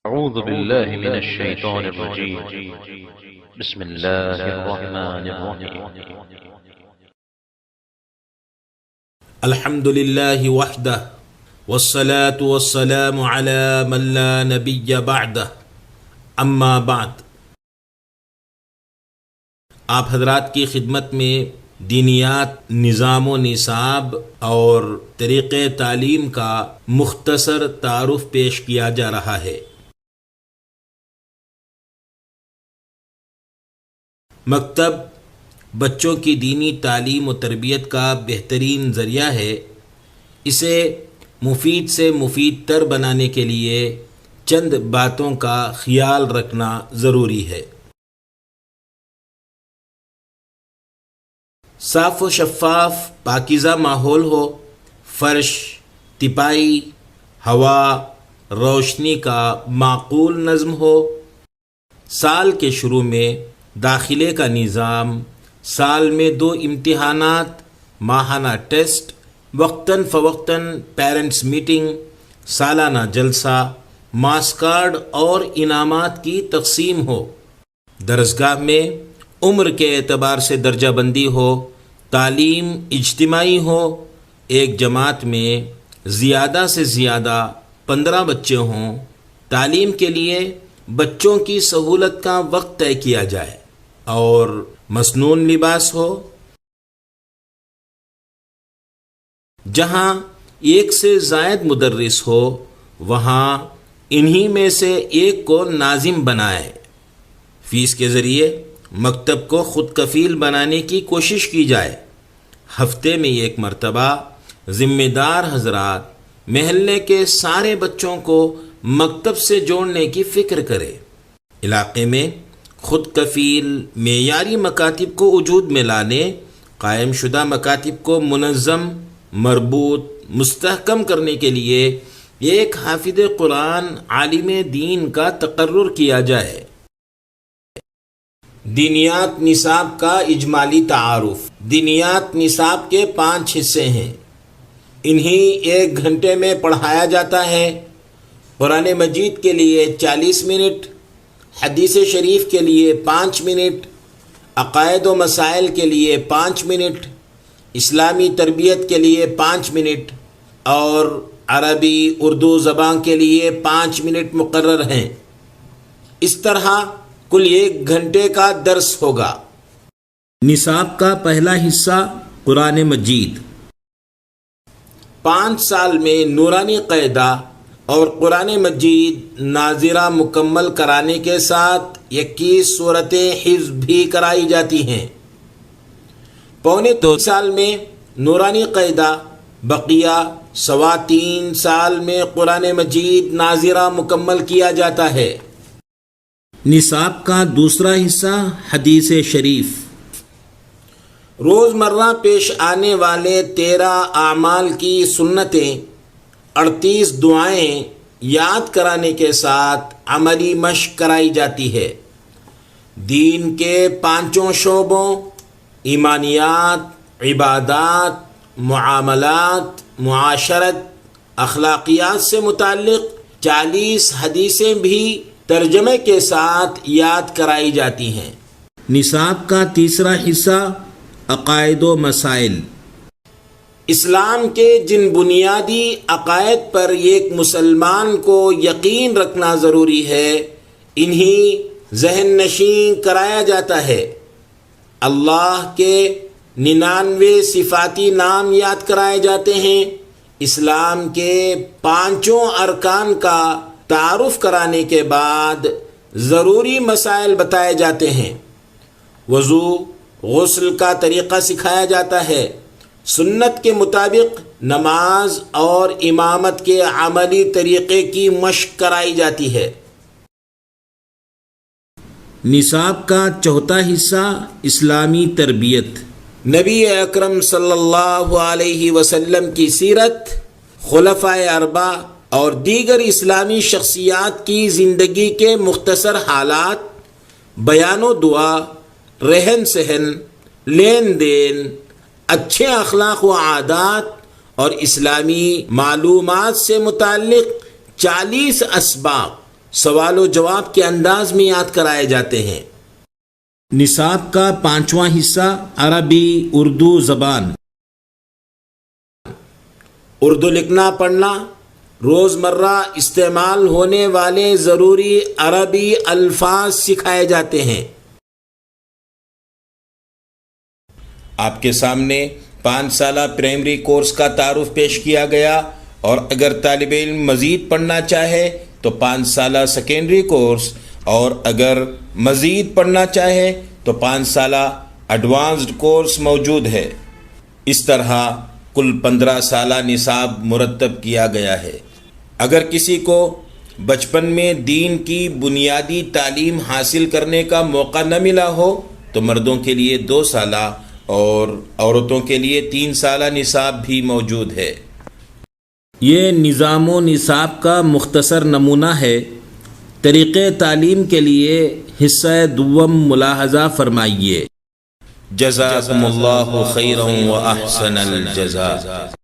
أعوذ بالله من الشيطان الرجيم. بسم الله الرحمن الرحيم. الحمد لله وحده والصلاة والسلام على من لا نبي بعده اما بعد. آپ حضرات کی خدمت میں دینیات، نظام و نصاب اور طریقۂ تعلیم کا مختصر تعارف پیش کیا جا رہا ہے. مکتب بچوں کی دینی تعلیم و تربیت کا بہترین ذریعہ ہے. اسے مفید سے مفید تر بنانے کے لیے چند باتوں کا خیال رکھنا ضروری ہے. صاف و شفاف پاکیزہ ماحول ہو، فرش، تپائی، ہوا، روشنی کا معقول نظم ہو. سال کے شروع میں داخلے کا نظام، سال میں 2 امتحانات، ماہانہ ٹیسٹ، وقتاً فوقتاً پیرنٹس میٹنگ، سالانہ جلسہ، مارکس کارڈ اور انعامات کی تقسیم ہو. درسگاہ میں عمر کے اعتبار سے درجہ بندی ہو، تعلیم اجتماعی ہو. ایک جماعت میں زیادہ سے زیادہ 15 بچے ہوں. تعلیم کے لیے بچوں کی سہولت کا وقت طے کیا جائے اور مسنون لباس ہو. جہاں ایک سے زائد مدرس ہو وہاں انہی میں سے ایک کو ناظم بنائے. فیس کے ذریعے مکتب کو خود کفیل بنانے کی کوشش کی جائے. ہفتے میں 1 مرتبہ ذمہ دار حضرات محلے کے سارے بچوں کو مکتب سے جوڑنے کی فکر کرے. علاقے میں خود کفیل معیاری مکاتب کو وجود میں لانے، قائم شدہ مکاتب کو منظم، مربوط، مستحکم کرنے کے لیے ایک حافظ قرآن عالم دین کا تقرر کیا جائے. دینیات نصاب کا اجمالی تعارف. دینیات نصاب کے 5 حصے ہیں. انہی 1 گھنٹے میں پڑھایا جاتا ہے. قرآن مجید کے لیے 40 منٹ، حدیث شریف کے لیے 5 منٹ، عقائد و مسائل کے لیے 5 منٹ، اسلامی تربیت کے لیے 5 منٹ اور عربی اردو زبان کے لیے 5 منٹ مقرر ہیں. اس طرح کل 1 گھنٹے کا درس ہوگا. نصاب کا پہلا حصہ قرآن مجید. 5 سال میں نورانی قاعدہ اور قرآن مجید ناظرہ مکمل کرانے کے ساتھ 21 سورتیں حفظ بھی کرائی جاتی ہیں. پونے 2 سال میں نورانی قاعدہ، بقیہ 3.25 سال میں قرآن مجید ناظرہ مکمل کیا جاتا ہے. نصاب کا دوسرا حصہ حدیث شریف. روزمرہ پیش آنے والے 13 اعمال کی سنتیں، 38 دعائیں یاد کرانے کے ساتھ عملی مشق کرائی جاتی ہے. دین کے 5 شعبوں ایمانیات، عبادات، معاملات، معاشرت، اخلاقیات سے متعلق 40 حدیثیں بھی ترجمے کے ساتھ یاد کرائی جاتی ہیں. نصاب کا تیسرا حصہ عقائد و مسائل. اسلام کے جن بنیادی عقائد پر ایک مسلمان کو یقین رکھنا ضروری ہے انہی ذہن نشین کرایا جاتا ہے. اللہ کے 99 صفاتی نام یاد کرائے جاتے ہیں. اسلام کے 5 ارکان کا تعارف کرانے کے بعد ضروری مسائل بتائے جاتے ہیں. وضو، غسل کا طریقہ سکھایا جاتا ہے. سنت کے مطابق نماز اور امامت کے عملی طریقے کی مشق کرائی جاتی ہے. نصاب کا چوتھا حصہ اسلامی تربیت. نبی اکرم صلی اللہ علیہ وسلم کی سیرت، خلفائے 4 اور دیگر اسلامی شخصیات کی زندگی کے مختصر حالات، بیان و دعا، رہن سہن، لین دین، اچھے اخلاق و عادات اور اسلامی معلومات سے متعلق 40 اسباق سوال و جواب کے انداز میں یاد کرائے جاتے ہیں۔ نصاب کا 5واں حصہ عربی اردو زبان۔ اردو لکھنا پڑھنا، روزمرہ استعمال ہونے والے ضروری عربی الفاظ سکھائے جاتے ہیں۔ آپ کے سامنے 5 سالہ پرائمری کورس کا تعارف پیش کیا گیا، اور اگر طالب علم مزید پڑھنا چاہے تو 5 سالہ سیکنڈری کورس، اور اگر مزید پڑھنا چاہے تو 5 سالہ ایڈوانسڈ کورس موجود ہے۔ اس طرح کل 15 سالہ نصاب مرتب کیا گیا ہے۔ اگر کسی کو بچپن میں دین کی بنیادی تعلیم حاصل کرنے کا موقع نہ ملا ہو تو مردوں کے لیے 2 سالہ اور عورتوں کے لیے 3 سالہ نصاب بھی موجود ہے۔ یہ نظام و نصاب کا مختصر نمونہ ہے۔ طریقۂ تعلیم کے لیے حصہ دوم ملاحظہ فرمائیے۔ جزاکم اللہ خیرا و احسن الجزاء۔